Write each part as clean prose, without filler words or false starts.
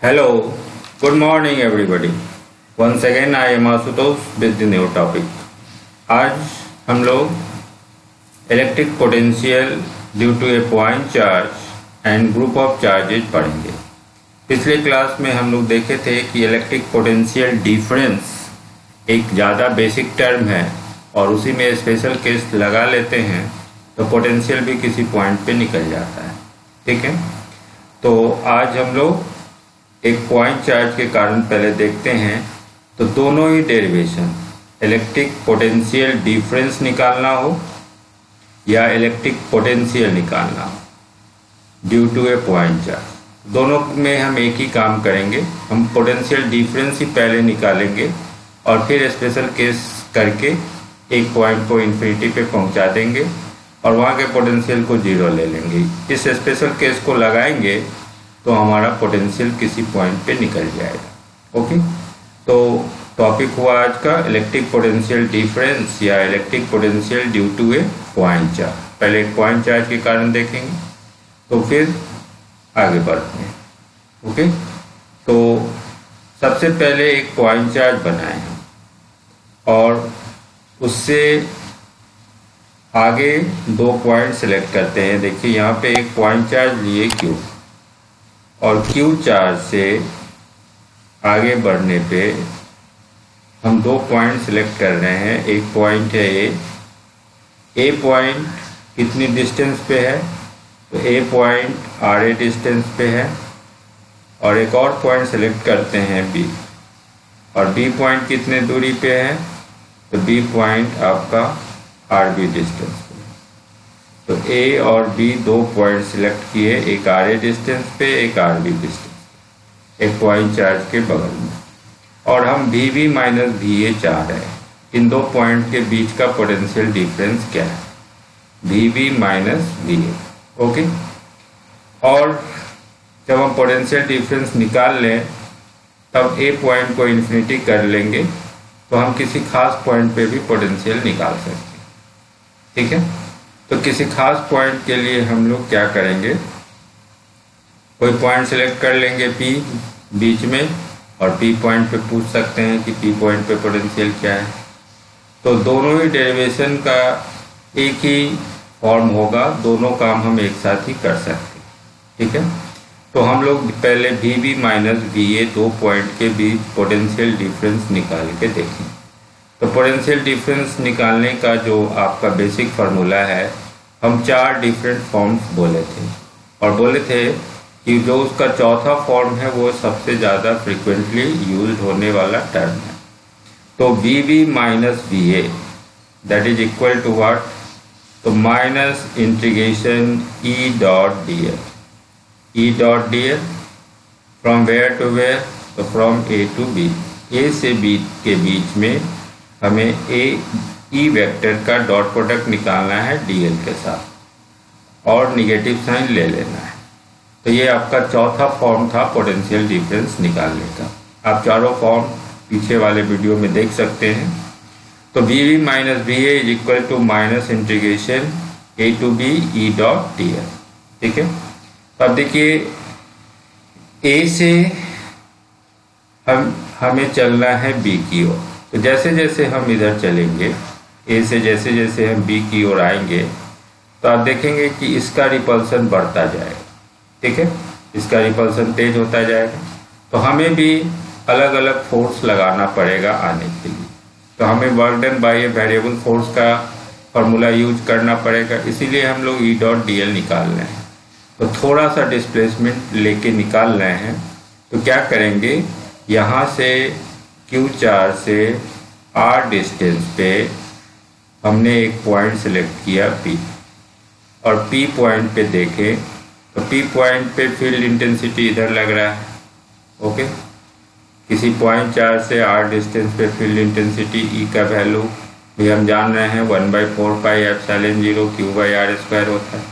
Hello, good morning everybody. Once again I am Asutosh with the new topic. आज हम लोग electric potential due to a point charge and group of charges पढ़ेंगे। पिछले class में हम लोग देखे थे कि इलेक्ट्रिक पोटेंशियल डिफरेंस एक ज़्यादा बेसिक टर्म है और उसी में स्पेशल केस लगा लेते हैं तो पोटेंशियल भी किसी पॉइंट पे निकल जाता है। ठीक है, तो आज हम लोग एक पॉइंट चार्ज के कारण पहले देखते हैं। तो दोनों ही डेरिवेशन इलेक्ट्रिक पोटेंशियल डिफरेंस निकालना हो या इलेक्ट्रिक पोटेंशियल निकालना हो due to a point charge, दोनों में हम एक ही काम करेंगे। हम पोटेंशियल डिफरेंस ही पहले निकालेंगे और फिर स्पेशल केस करके एक पॉइंट को इन्फिनिटी पे पहुंचा देंगे और वहाँ के पोटेंशियल को जीरो ले लेंगे। इस स्पेशल केस को लगाएंगे तो हमारा पोटेंशियल किसी पॉइंट पे निकल जाएगा। ओके, तो टॉपिक हुआ आज का इलेक्ट्रिक पोटेंशियल डिफरेंस या electric potential due to a point charge. पहले एक पॉइंट चार्ज के कारण देखेंगे तो फिर आगे बढ़ते हैं। ओके, तो सबसे पहले एक पॉइंट चार्ज बनाए हैं और उससे आगे दो पॉइंट सेलेक्ट करते हैं। देखिए यहाँ पे एक पॉइंट चार्ज लिए क्यू और क्यू चार्ज से आगे बढ़ने पे हम दो पॉइंट सिलेक्ट कर रहे हैं। एक पॉइंट है ए पॉइंट कितनी डिस्टेंस पे है, तो ए पॉइंट आर ए डिस्टेंस पे है और एक और पॉइंट सेलेक्ट करते हैं बी और बी पॉइंट कितने दूरी पे है, तो बी पॉइंट आपका आर बी डिस्टेंस पे। तो ए और बी दो पॉइंट सिलेक्ट किए, एक आर ए डिस्टेंस पे एक आर बी डिस्टेंस, एक पॉइंट चार्ज के बगल में, और हम V B minus V A चाह रहे हैं। इन दो पॉइंट के बीच का पोटेंशियल डिफरेंस क्या है, V B minus V A. Okay, और जब हम पोटेंशियल डिफरेंस निकाल लें तब ए पॉइंट को इन्फिनिटी कर लेंगे तो हम किसी खास पॉइंट पे भी पोटेंशियल निकाल सकते हैं। ठीक है, तो किसी खास पॉइंट के लिए हम लोग क्या करेंगे, कोई पॉइंट सिलेक्ट कर लेंगे पी बीच में और पी पॉइंट पे पूछ सकते हैं कि पी पॉइंट पे पोटेंशियल क्या है। तो दोनों ही डेरिवेशन का एक ही फॉर्म होगा, दोनों काम हम एक साथ ही कर सकते हैं। ठीक है, तो हम लोग पहले V B minus V A दो पॉइंट के बीच पोटेंशियल डिफरेंस निकाल के देखें। तो पोटेंशियल डिफरेंस निकालने का जो आपका बेसिक फार्मूला है, हम चार डिफरेंट फॉर्म्स बोले थे और बोले थे कि जो उसका चौथा फॉर्म है वो सबसे ज़्यादा फ्रिक्वेंटली यूज होने वाला टर्म है। तो V B minus V A that is equal to what, तो minus integration E dot D L, E dot D L from where to where, तो from A to B, A से बी के बीच में हमें ए ई वेक्टर का dot product निकालना है डीएल के साथ और निगेटिव साइन ले लेना है। तो ये आपका चौथा फॉर्म था पोटेंशियल डिफरेंस निकालने का। आप चारों फॉर्म पीछे वाले वीडियो में देख सकते हैं। तो V B minus V A is equal to minus integration A to B E dot D L. ठीक है, तो अब देखिए ए से हमें चलना है बी की ओर। तो जैसे जैसे हम इधर चलेंगे ए से, जैसे जैसे हम बी की ओर आएंगे तो आप देखेंगे कि इसका रिपल्सन बढ़ता जाएगा। ठीक है, इसका रिपल्सन तेज होता जाएगा। तो हमें भी अलग अलग फोर्स लगाना पड़ेगा आने के लिए। तो हमें work done by a variable force का फॉर्मूला यूज करना पड़ेगा, इसीलिए हम लोग ई डॉट डी एल निकाल रहे हैं। तो थोड़ा सा डिस्प्लेसमेंट लेके निकाल रहे हैं। तो क्या करेंगे, यहाँ से क्यू चार्ज से आर डिस्टेंस पे हमने एक पॉइंट सेलेक्ट किया पी और पी पॉइंट पे देखें तो पी पॉइंट पे फील्ड इंटेंसिटी इधर लग रहा है। ओके, किसी पॉइंट चार्ज से आर डिस्टेंस पे फील्ड इंटेंसिटी ई का वैल्यू भी हम जान रहे हैं 1/4 pi epsilon 0 Q by R square होता है।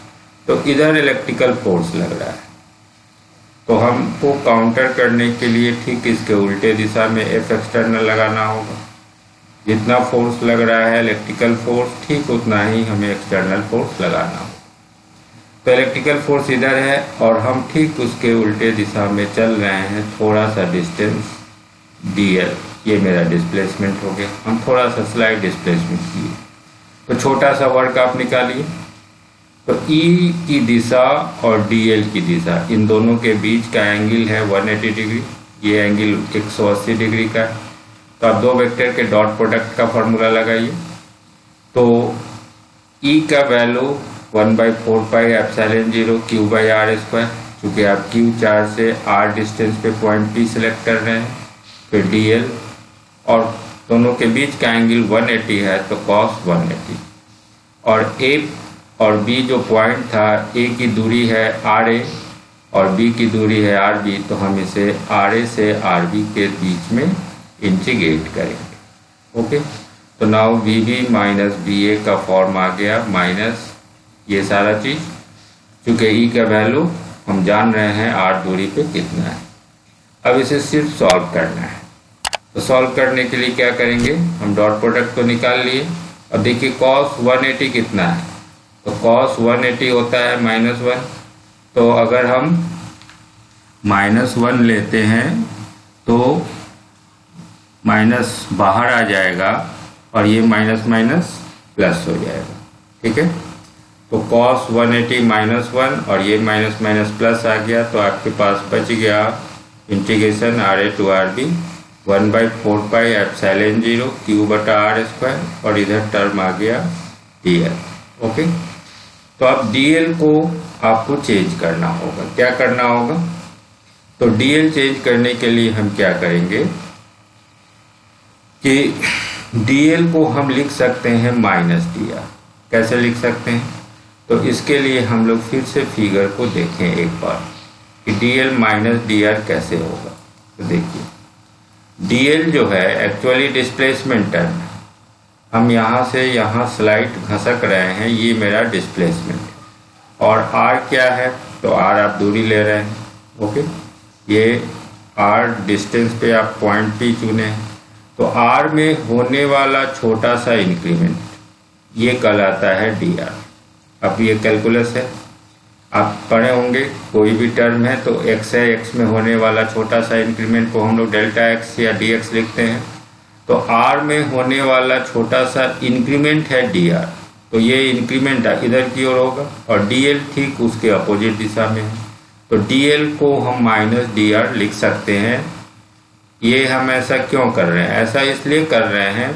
तो इधर इलेक्ट्रिकल फोर्स लग रहा है, तो हमको काउंटर करने के लिए ठीक इसके उल्टे दिशा में एफ एक्सटर्नल लगाना होगा। जितना फोर्स लग रहा है इलेक्ट्रिकल फोर्स, ठीक उतना ही हमें एक्सटर्नल फोर्स लगाना होगा। तो इलेक्ट्रिकल फोर्स इधर है और हम ठीक उसके उल्टे दिशा में चल रहे हैं, थोड़ा सा डिस्टेंस dl, ये मेरा डिस्प्लेसमेंट हो गया। हम थोड़ा सा स्लाइड डिस्प्लेसमेंट किए, तो छोटा सा वर्क आप निकालिए। तो E की दिशा और dl की दिशा, इन दोनों के बीच का एंगल है 180 डिग्री, ये एंगल 180 डिग्री का है। तो आप दो वेक्टर के डॉट प्रोडक्ट का फॉर्मूला लगाइए। तो E का वैल्यू 1/4 पाई एप्सिलॉन 0 Q/r², चूँकि आप Q चार्ज से R डिस्टेंस पे पॉइंट P सिलेक्ट कर रहे हैं। फिर dl और दोनों के बीच का एंगल 180 है, तो cos 180। और A और B जो पॉइंट था, A की दूरी है RA और B की दूरी है RB, तो हम इसे RA से RB के बीच में इंटीग्रेट करेंगे। ओके, तो नाउ BB माइनस BA का फॉर्म आ गया, माइनस ये सारा चीज, चूँकि E का वैल्यू हम जान रहे हैं R दूरी पे कितना है। अब इसे सिर्फ सॉल्व करना है। तो सॉल्व करने के लिए क्या करेंगे, हम डॉट प्रोडक्ट को निकाल लिए। और देखिए cos 180 कितना है, तो cos 180 होता है -1। तो अगर हम -1 लेते हैं तो माइनस बाहर आ जाएगा और ये माइनस माइनस प्लस हो जाएगा। ठीक है, तो cos 180 -1 और ये माइनस माइनस प्लस आ गया, तो आपके पास बच गया integration RA to RB 1/4 pi epsilon 0 Q/r², और इधर टर्म आ गया dl। ओके, तो अब dl को आपको चेंज करना होगा। क्या करना होगा, तो dl चेंज करने के लिए हम क्या करेंगे कि dl को हम लिख सकते हैं -dr। कैसे लिख सकते हैं, तो इसके लिए हम लोग फिर से फिगर को देखें एक बार कि dl -dr कैसे होगा। तो देखिए, dl जो है एक्चुअली डिस्प्लेसमेंट टर्म है। हम यहाँ से यहाँ स्लाइड घसक रहे हैं, ये मेरा डिस्प्लेसमेंट है। और r क्या है, तो r आप दूरी ले रहे हैं। ओके, ये r डिस्टेंस पे आप पॉइंट P चुने हैं, तो r में होने वाला छोटा सा इंक्रीमेंट ये कहलाता है dr। अब ये कैलकुलस है, आप पढ़े होंगे, कोई भी टर्म है तो x है, x में होने वाला छोटा सा इंक्रीमेंट को हम लोग डेल्टा x या dx लिखते हैं। तो r में होने वाला छोटा सा इंक्रीमेंट है dr, तो ये इंक्रीमेंट इधर की ओर होगा और dl ठीक उसके अपोजिट दिशा में है। तो dl को हम -dr लिख सकते हैं। ये हम ऐसा क्यों कर रहे हैं, ऐसा इसलिए कर रहे हैं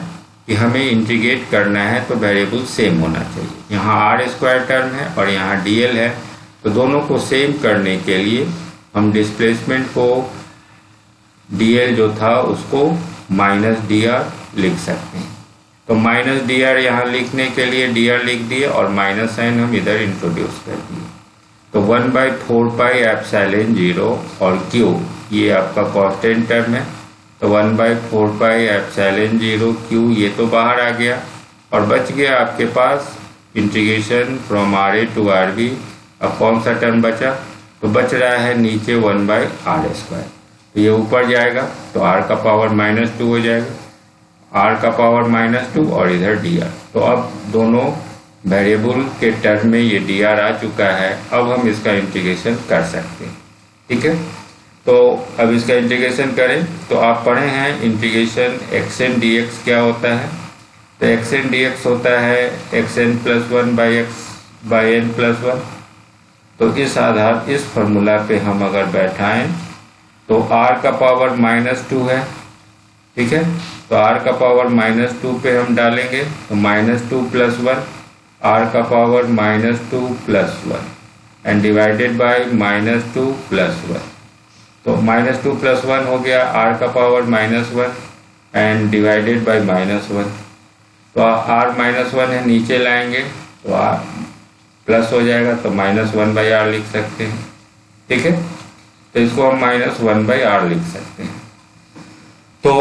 कि हमें इंटीग्रेट करना है तो वेरिएबल सेम होना चाहिए। यहाँ r² टर्म है और यहाँ dl है, तो दोनों को सेम करने के लिए हम डिस्प्लेसमेंट को dl जो था उसको -dr लिख सकते हैं। तो -dr यहाँ लिखने के लिए dr लिख दिए और माइनस साइन हम इधर इंट्रोड्यूस कर दिए। तो 1/4 पाई एप्सिलॉन 0 और q ये आपका कांस्टेंट टर्म है, तो 1/4 पाई एप्सिलॉन 0 q ये तो बाहर आ गया और बच गया आपके पास integration from RA to RB। अब कौन सा टर्म बचा, तो बच रहा है नीचे 1/r²। तो ये ऊपर जाएगा तो r का पावर -2 हो जाएगा, r का पावर -2 और इधर dr। तो अब दोनों वेरिएबल के टर्म में ये dr आ चुका है। अब हम इसका इंटीग्रेशन कर सकते हैं। ठीक है, तो अब इसका इंटीग्रेशन करें तो आप पढ़े हैं इंटीग्रेशन xn dx क्या होता है। तो xn dx होता है xn + 1/x/n+1। तो इस आधार इस फॉर्मूला पे हम अगर बैठाएं तो r का पावर -2 है। ठीक है, तो r का पावर -2 पे हम डालेंगे तो -2 + 1, r का पावर -2 + 1 एंड डिवाइडेड बाय -2 + 1। तो -2 + 1 हो गया r का पावर -1 एंड डिवाइडेड बाय -1। तो r -1 है, नीचे लाएंगे तो r प्लस हो जाएगा, तो -1/r लिख सकते हैं। ठीक है, तो इसको हम -1/r लिख सकते हैं। तो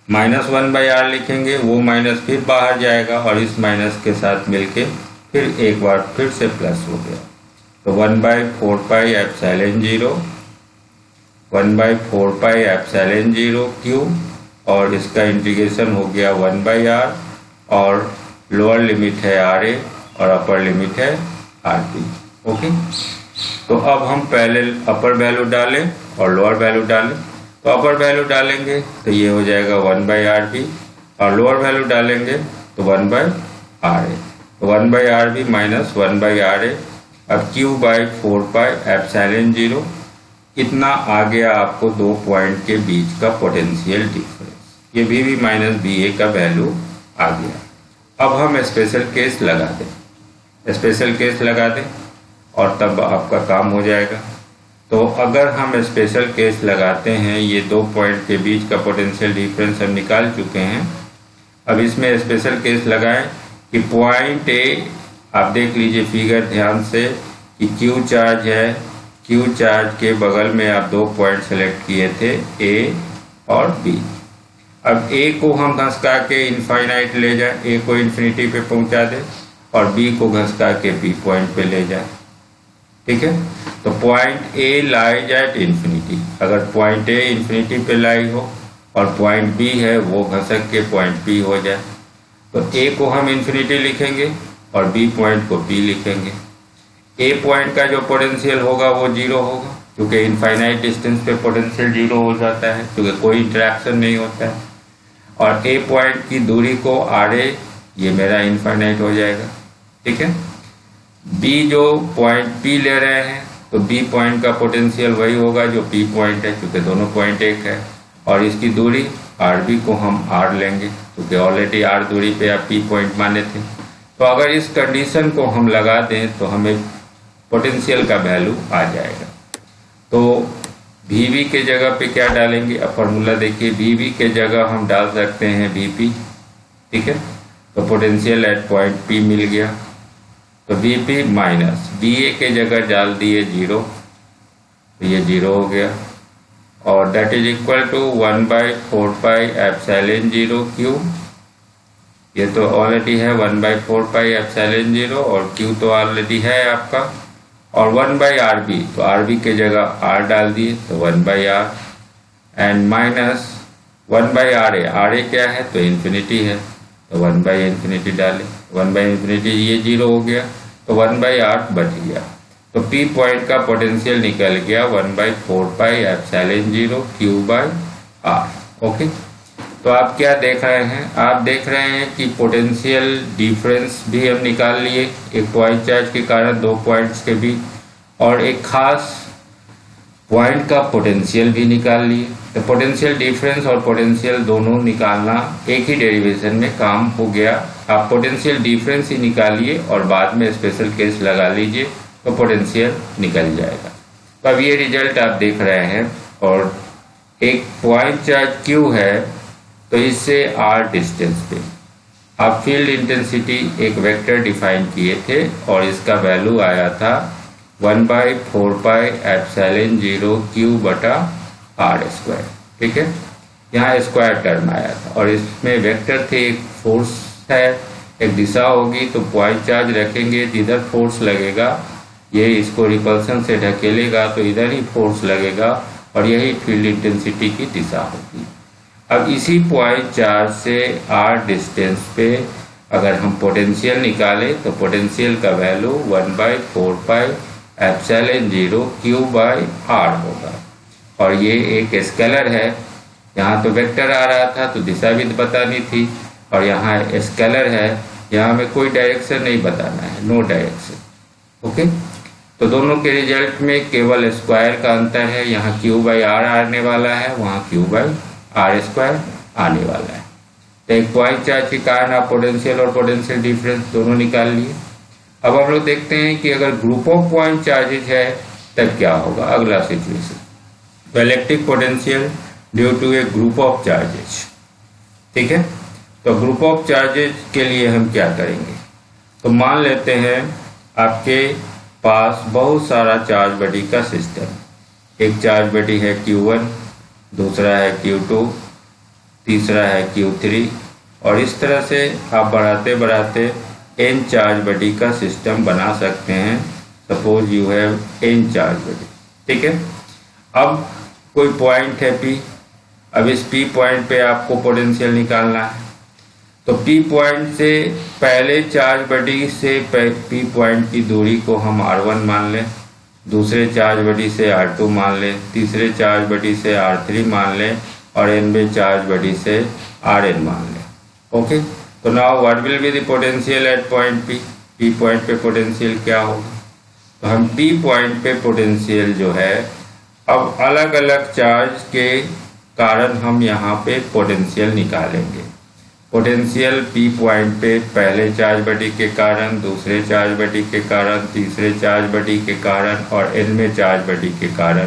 -1/r लिखेंगे, वो माइनस फिर बाहर जाएगा और इस माइनस के साथ मिलके फिर एक बार फिर से प्लस हो गया। तो 1/4 pi epsilon 0 1/4 pi epsilon 0 q और इसका इंटीग्रेशन हो गया 1/r और लोअर लिमिट है RA और अपर लिमिट है आर पी। ओके, तो अब हम पहले अपर वैल्यू डालें और लोअर वैल्यू डालें। तो अपर वैल्यू डालेंगे तो ये हो जाएगा 1/RB, और लोअर वैल्यू डालेंगे तो 1/RA। तो 1/RB माइनस 1/RA। अब Q/4πε0 इतना आ गया आपको दो पॉइंट के बीच का पोटेंशियल डिफरेंस। ये VV माइनस VA का वैल्यू आ गया। अब हम स्पेशल केस लगा दें, स्पेशल केस लगा दें और तब आपका काम हो जाएगा। तो अगर हम स्पेशल केस लगाते हैं, ये दो पॉइंट के बीच का पोटेंशियल डिफरेंस हम निकाल चुके हैं। अब इसमें स्पेशल केस लगाएं कि पॉइंट ए, आप देख लीजिए फिगर ध्यान से कि क्यू चार्ज है, क्यू चार्ज के बगल में आप दो पॉइंट सेलेक्ट किए थे, ए और बी। अब ए को हम घसका के इनफाइनाइट ले जाए, ए को इन्फिनिटी पे पहुंचा दे और बी को घसका के बी पॉइंट पे ले जाए। ठीक है, तो point A lies at infinity. अगर पॉइंट ए इन्फिनिटी पे लाई हो और पॉइंट बी है वो घसक के पॉइंट बी हो जाए, तो ए को हम इन्फिनिटी लिखेंगे और बी पॉइंट को बी लिखेंगे। ए पॉइंट का जो पोटेंशियल होगा वो जीरो होगा, क्योंकि इनफाइनाइट डिस्टेंस पे पोटेंशियल जीरो हो जाता है, क्योंकि कोई इंटरेक्शन नहीं होता है। और ए पॉइंट की दूरी को RA, ये मेरा इनफाइनाइट हो जाएगा। ठीक है, बी जो पॉइंट P ले रहे हैं तो बी पॉइंट का पोटेंशियल वही होगा जो P पॉइंट है, क्योंकि दोनों पॉइंट एक है। और इसकी दूरी RB को हम R लेंगे, क्योंकि ऑलरेडी R दूरी पे आप P पॉइंट माने थे। तो अगर इस कंडीशन को हम लगा दें तो हमें पोटेंशियल का वैल्यू आ जाएगा। तो VV के जगह पे क्या डालेंगे, अब फॉर्मूला देखिए, VV के जगह हम डाल सकते हैं VP। ठीक है, तो पोटेंशियल एट पॉइंट P मिल गया, तो VP माइनस VA के जगह डाल दिए 0, तो ये 0 हो गया। और that is equal to 1/4πε0 Q, ये तो ऑलरेडी है 1/4πε0 और Q तो ऑलरेडी है आपका, और 1/RB, तो RB के जगह R डाल दिए तो 1/R, and minus 1/RA। RA क्या है, तो इन्फिनिटी है, तो 1/∞ डाले, 1/∞, ये 0 हो गया, तो 1/R बच गया। तो P पॉइंट का पोटेंशियल निकल गया 1/4πε0 Q/R। ओके, तो आप क्या देख रहे हैं, आप देख रहे हैं कि पोटेंशियल डिफरेंस भी हम निकाल लिए एक पॉइंट चार्ज के कारण दो पॉइंट्स के बीच, और एक खास पॉइंट का पोटेंशियल भी निकाल लिए। तो पोटेंशियल डिफरेंस और पोटेंशियल दोनों निकालना एक ही डेरिवेशन में काम हो गया। आप पोटेंशियल डिफरेंस ही निकालिए और बाद में स्पेशल केस लगा लीजिए तो पोटेंशियल निकल जाएगा। तो अब ये रिजल्ट आप देख रहे हैं, और एक पॉइंट चार्ज Q है तो इससे R डिस्टेंस पे आप फील्ड इंटेंसिटी एक वेक्टर डिफाइन किए थे और इसका वैल्यू आया था 1/4πε0 Q/R²। ठीक है, यहाँ स्क्वायर टर्म आया था और इसमें वेक्टर थे, एक फोर्स है, एक दिशा होगी, तो पॉइंट चार्ज रखेंगे, जिधर फोर्स लगेगा ये इसको रिपल्सन से ढकेलेगा तो इधर ही फोर्स लगेगा और यही फील्ड इंटेंसिटी की दिशा होगी। अब इसी पॉइंट चार्ज से R डिस्टेंस पे अगर हम पोटेंशियल निकालें तो पोटेंशियल का वैल्यू 1/4πε0 Q/R होगा। और ये एक स्केलर है, यहाँ तो वेक्टर आ रहा था तो दिशा भी बतानी थी, और यहाँ स्केलर है, यहाँ हमें कोई डायरेक्शन नहीं बताना है, नो डायरेक्शन। ओके, तो दोनों के रिजल्ट में केवल स्क्वायर का अंतर है, यहाँ Q/R आने वाला है, वहाँ Q/R² आने वाला है। तो एक पॉइंट चार्ज के कारण आप पोटेंशियल और पोटेंशियल डिफरेंस दोनों निकाल लिए। अब हम लोग देखते हैं कि अगर ग्रुप ऑफ पॉइंट चार्जेज है तब क्या होगा, अगला सिचुएशन, तो electric potential due to a group of charges. ठीक है, तो ग्रुप ऑफ चार्जेज के लिए हम क्या करेंगे, तो मान लेते हैं आपके पास बहुत सारा चार्ज बॉडी का सिस्टम, एक चार्ज बॉडी है Q1, दूसरा है Q2, तीसरा है Q3, और इस तरह से आप बढ़ाते बढ़ाते n चार्ज बॉडी का सिस्टम बना सकते हैं। Suppose you have n charge body. ठीक है, अब कोई पॉइंट है P, अब इस P पॉइंट पे आपको पोटेंशियल निकालना है, तो P पॉइंट से पहले चार्ज बॉडी से P पॉइंट की दूरी को हम R1 मान लें, दूसरे चार्ज बॉडी से R2 मान लें, तीसरे चार्ज बॉडी से R3 मान लें और nवें चार्ज बॉडी से Rn मान लें। ओके, तो now what will be the potential at point P? P point पे पोटेंशियल क्या होगा? तो हम P पॉइंट पे पोटेंशियल जो है, अब अलग अलग चार्ज के कारण हम यहाँ पे पोटेंशियल निकालेंगे। पोटेंशियल P पॉइंट पे पहले चार्ज बॉडी के कारण, दूसरे चार्ज बॉडी के कारण, तीसरे चार्ज बॉडी के कारण और nवें चार्ज बॉडी के कारण,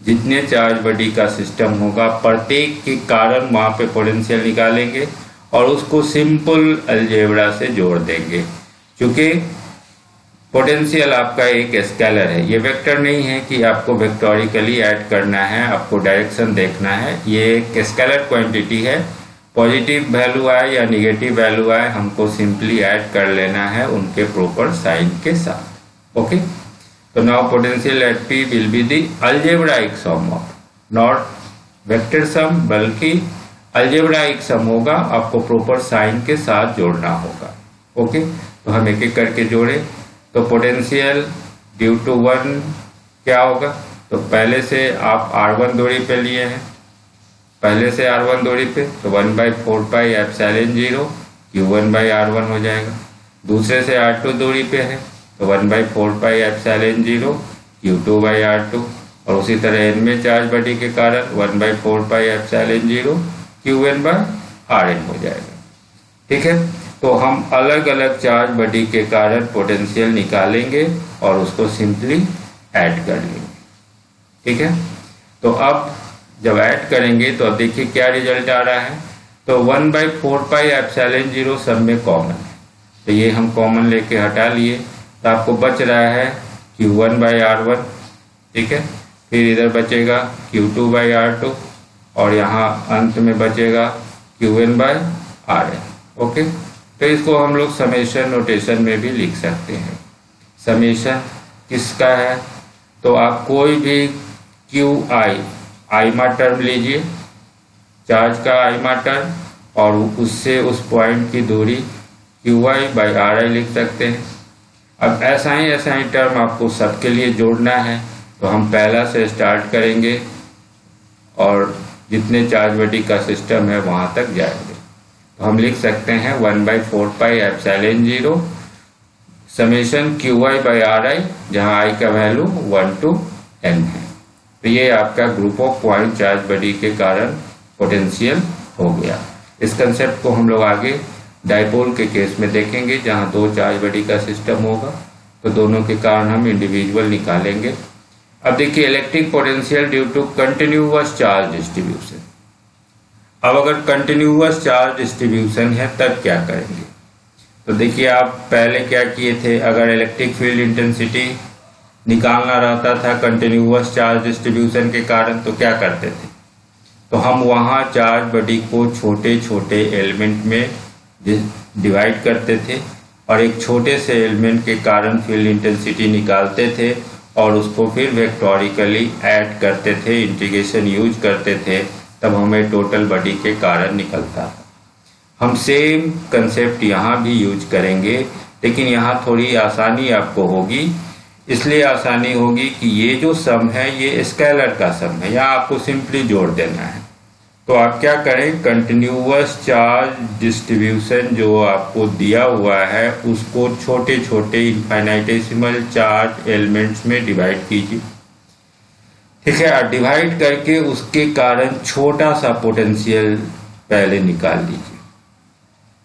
जितने चार्ज बॉडी का सिस्टम होगा प्रत्येक के कारण वहाँ पे पोटेंशियल निकालेंगे और उसको सिंपल अलजेब्रा से जोड़ देंगे। क्योंकि पोटेंशियल आपका एक स्केलर है, ये वेक्टर नहीं है कि आपको वेक्टोरिकली ऐड करना है, आपको डायरेक्शन देखना है। ये एक स्केलर क्वांटिटी है, पॉजिटिव वैल्यू आए या निगेटिव वैल्यू आए हमको सिंपली ऐड कर लेना है उनके प्रॉपर साइन के साथ। ओके, तो now potential at P will be the algebraic sum of, not vector sum बल्कि अलजेब्राइक सम होगा, आपको प्रॉपर साइन के साथ जोड़ना होगा। ओके, तो हम एक एक करके जोड़े। तो पोटेंशियल ड्यू टू 1 क्या होगा? तो पहले से आप R1 दूरी पे लिए हैं, पहले से R1 दूरी पे, तो 1/4πε0 Q1/R1 हो जाएगा। दूसरे से R2 दूरी पे है तो 1/4πε0 Q2/R2 और उसी तरह nवें चार्ज बॉडी के कारण 1/4πε0 Qn/Rn हो जाएगा। ठीक है, तो हम अलग अलग चार्ज बॉडी के कारण पोटेंशियल निकालेंगे और उसको सिंपली ऐड कर लेंगे। ठीक है, तो अब जब ऐड करेंगे तो अब देखिए क्या रिजल्ट आ रहा है। तो 1/4πε0 सब में कॉमन है, तो ये हम कॉमन लेके हटा लिए, तो आपको बच रहा है Q1/R1। ठीक है, फिर इधर बचेगा Q2/R2 और यहाँ अंत में बचेगा Qn/Rn। ओके, तो इसको हम लोग समेशन नोटेशन में भी लिख सकते हैं। समेशन किसका है? तो आप कोई भी आईमा टर्म लीजिए, चार्ज का आईमा टर्म, और उससे उस पॉइंट की दूरी Qi/Ri लिख सकते हैं। अब ऐसा ही टर्म आपको सबके लिए जोड़ना है, तो हम पहला से स्टार्ट करेंगे और जितने चार्ज बॉडी का सिस्टम है वहां तक जाएंगे। तो हम लिख सकते हैं 1/4πε0 समेशन Qi/Ri, जहां i का वैल्यू 1 to n है। तो ये आपका group of point charge body के कारण पोटेंशियल हो गया। इस कंसेप्ट को हम लोग आगे डायपोल के केस में देखेंगे, जहां दो चार्ज बॉडी का सिस्टम होगा, तो दोनों के कारण हम इंडिविजुअल निकालेंगे। अब देखिए electric potential due to continuous charge distribution. अब अगर कंटिन्यूअस चार्ज डिस्ट्रीब्यूशन है तब क्या करेंगे? तो देखिए आप पहले क्या किए थे, अगर इलेक्ट्रिक फील्ड इंटेंसिटी निकालना रहता था कंटिन्यूअस चार्ज डिस्ट्रीब्यूशन के कारण, तो क्या करते थे? तो हम वहां चार्ज बॉडी को छोटे छोटे एलिमेंट में डिवाइड करते थे और एक छोटे से एलिमेंट के कारण फील्ड इंटेंसिटी निकालते थे और उसको फिर वेक्टोरिकली ऐड करते थे, इंटीग्रेशन यूज करते थे, तब हमें टोटल बॉडी के कारण निकलता था। हम सेम कंसेप्ट यहाँ भी यूज करेंगे, लेकिन यहाँ थोड़ी आसानी आपको होगी। इसलिए आसानी होगी कि ये जो सम है ये स्केलर का सम है, यहाँ आपको सिंपली जोड़ देना है। तो आप क्या करें, कंटिन्यूअस चार्ज डिस्ट्रीब्यूशन जो आपको दिया हुआ है उसको छोटे छोटे इनफाइनाइटेसिमल चार्ज एलिमेंट्स में डिवाइड कीजिए। ठीक है, डिवाइड करके उसके कारण छोटा सा पोटेंशियल पहले निकाल लीजिए।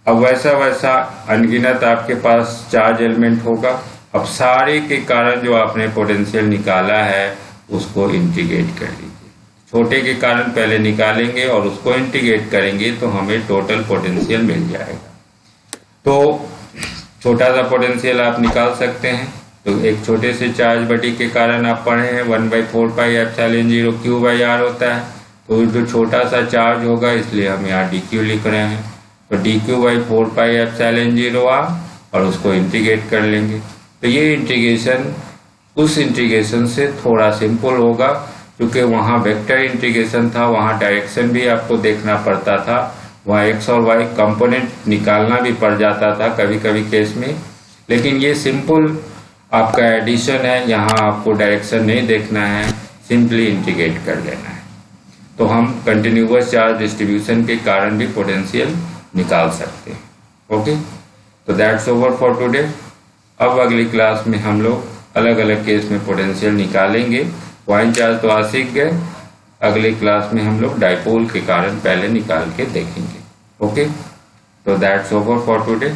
अब वैसा वैसा अनगिनत आपके पास चार्ज एलिमेंट होगा। अब सारे के कारण जो आपने पोटेंशियल निकाला है उसको इंटीग्रेट कर लीजिए। छोटे के कारण पहले निकालेंगे और उसको इंटीग्रेट करेंगे तो हमें टोटल पोटेंशियल मिल जाएगा। तो छोटा सा पोटेंशियल आप निकाल सकते हैं। तो एक छोटे से चार्ज बॉडी के कारण आप पढ़े हैं 1/4πε0 Q/R होता है, तो जो छोटा सा चार्ज होगा इसलिए हम यहाँ dq लिख रहे हैं। तो dq/4πε0R और उसको इंटीग्रेट कर लेंगे। तो ये इंटीग्रेशन उस इंटीग्रेशन से थोड़ा सिंपल होगा, क्योंकि वहाँ वेक्टर इंटीग्रेशन था, वहाँ डायरेक्शन भी आपको देखना पड़ता था वहाँ एक्स और वाई कंपोनेंट निकालना भी पड़ जाता था कभी कभी केस में, लेकिन ये सिंपल आपका एडिशन है, यहाँ आपको डायरेक्शन नहीं देखना है, सिंपली इंटीग्रेट कर लेना है। तो हम कंटिन्यूअस चार्ज डिस्ट्रीब्यूशन के कारण भी पोटेंशियल निकाल सकते हैं। ओके, तो दैट्स ओवर फॉर टुडे। अब अगली क्लास में हम लोग अलग अलग केस में पोटेंशियल निकालेंगे। पॉइंट चार्ज तो आज सीख गए, अगली क्लास में हम लोग डाइपोल के कारण पहले निकाल के देखेंगे। ओके, तो दैट्स ओवर फॉर टुडे।